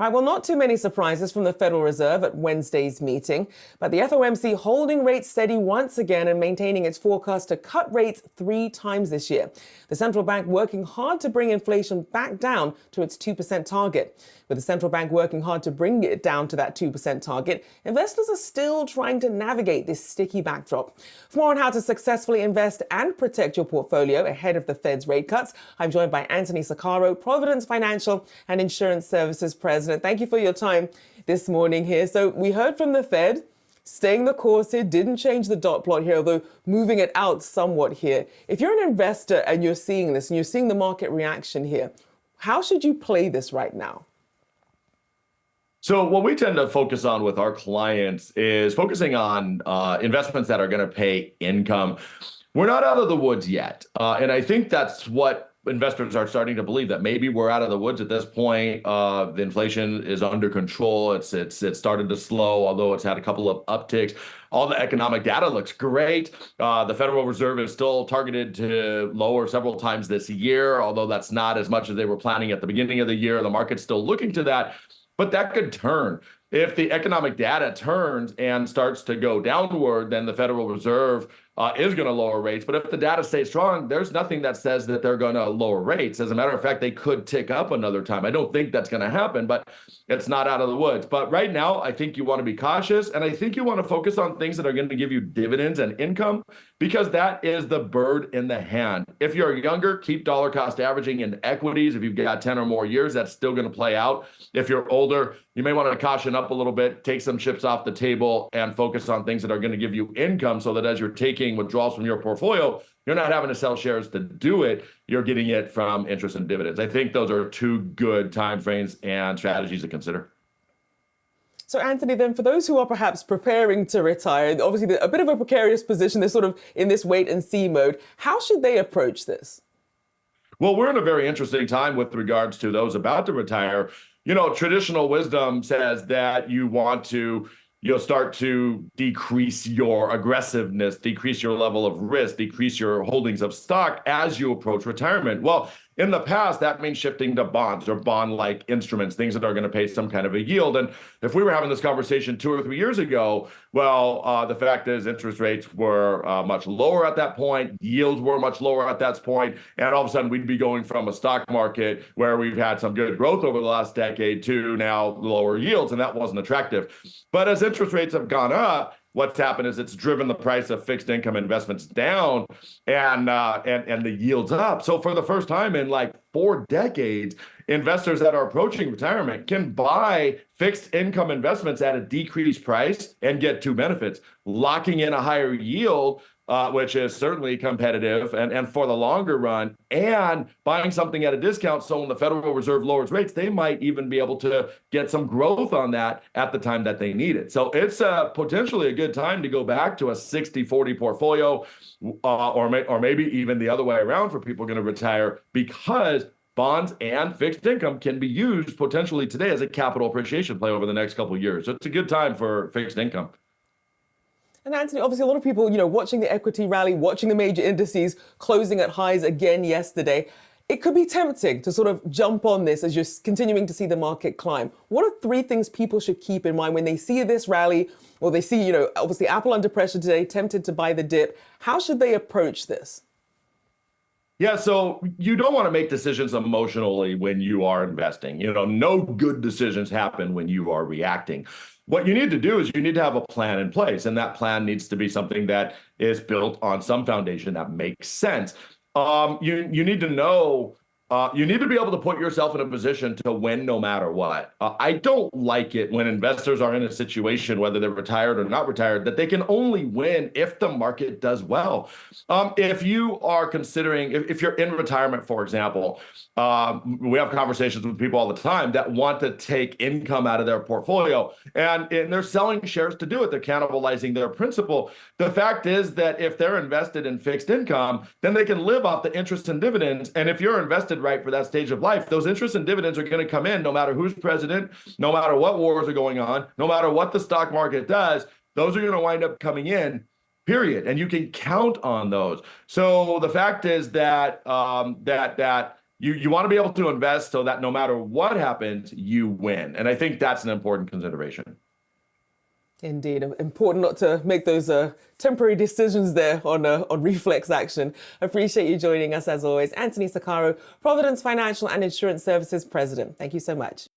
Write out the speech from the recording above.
All right, well, not too many surprises from the Federal Reserve at Wednesday's meeting, but the FOMC holding rates steady once again and maintaining its forecast to cut rates 3 times this year. The central bank working hard to bring inflation back down to its 2% target. With the central bank working hard to bring it down to that 2% target, investors are still trying to navigate this sticky backdrop. For more on how to successfully invest and protect your portfolio ahead of the Fed's rate cuts, I'm joined by Anthony Saccaro, Providence Financial and Insurance Services President. Thank you for your time this morning here. So we heard from the Fed, staying the course here, didn't change the dot plot here, although moving it out somewhat here. If you're an investor and you're seeing this and you're seeing the market reaction here, how should you play this right now? So what we tend to focus on with our clients is focusing on investments that are going to pay income. We're not out of the woods yet. And I think that's what investors are starting to believe, that maybe we're out of the woods at this point. The inflation is under control. It's started to slow, although it's had a couple of upticks. All the economic data looks great. The Federal Reserve is still targeted to lower several times this year, although that's not as much as they were planning at the beginning of the year. The market's still looking to that, but that could turn. If the economic data turns and starts to go downward, then the Federal Reserve is going to lower rates. But if the data stays strong, there's nothing that says that they're going to lower rates. As a matter of fact, they could tick up another time. I don't think that's going to happen, but it's not out of the woods. But right now, I think you want to be cautious, and I think you want to focus on things that are going to give you dividends and income, because that is the bird in the hand. If you're younger, keep dollar cost averaging in equities. If you've got 10 or more years, that's still going to play out. If you're older, you may want to caution up a little bit, take some chips off the table, and focus on things that are going to give you income, so that as you're taking withdrawals from your portfolio, you're not having to sell shares to do it. You're getting it from interest and dividends. I think those are two good time frames and strategies to consider. So, Anthony, then for those who are perhaps preparing to retire, obviously a bit of a precarious position, they're sort of in this wait and see mode. How should they approach this? Well, we're in a very interesting time with regards to those about to retire. You know, traditional wisdom says that you want to start to decrease your aggressiveness, decrease your level of risk, decrease your holdings of stock as you approach retirement. Well, in the past, that means shifting to bonds or bond-like instruments, things that are going to pay some kind of a yield. And if we were having this conversation 2 or 3 years ago, well, the fact is interest rates were much lower at that point, yields were much lower at that point, and all of a sudden we'd be going from a stock market where we've had some good growth over the last decade to now lower yields, and that wasn't attractive. But as interest rates have gone up, what's happened is it's driven the price of fixed income investments down and the yields up. So for the first time in like 4 decades, investors that are approaching retirement can buy fixed income investments at a decreased price and get 2 benefits: locking in a higher yield, which is certainly competitive and for the longer run, and buying something at a discount. So when the Federal Reserve lowers rates, they might even be able to get some growth on that at the time that they need it. So it's potentially a good time to go back to a 60-40 portfolio, or maybe even the other way around for people going to retire, because bonds and fixed income can be used potentially today as a capital appreciation play over the next couple of years. So it's a good time for fixed income. And Anthony, obviously a lot of people, watching the equity rally, watching the major indices closing at highs again yesterday, it could be tempting to sort of jump on this as you're continuing to see the market climb. What are 3 things people should keep in mind when they see this rally, or they see, obviously Apple under pressure today, tempted to buy the dip? How should they approach this? Yeah, so you don't want to make decisions emotionally when you are investing. No good decisions happen when you are reacting. What you need to do is you need to have a plan in place, and that plan needs to be something that is built on some foundation that makes sense. You need to know, you need to be able to put yourself in a position to win no matter what. I don't like it when investors are in a situation, whether they're retired or not retired, that they can only win if the market does well. If you are considering, if you're in retirement, for example, we have conversations with people all the time that want to take income out of their portfolio, and they're selling shares to do it. They're cannibalizing their principal. The fact is that if they're invested in fixed income, then they can live off the interest and dividends. And if you're invested right for that stage of life, those interest and dividends are going to come in no matter who's president, no matter what wars are going on, no matter what the stock market does. Those are going to wind up coming in, period. And you can count on those. So the fact is that you want to be able to invest so that no matter what happens, you win. And I think that's an important consideration. Indeed, important not to make those temporary decisions there on reflex action. Appreciate you joining us as always. Anthony Saccaro, Providence Financial and Insurance Services President. Thank you so much.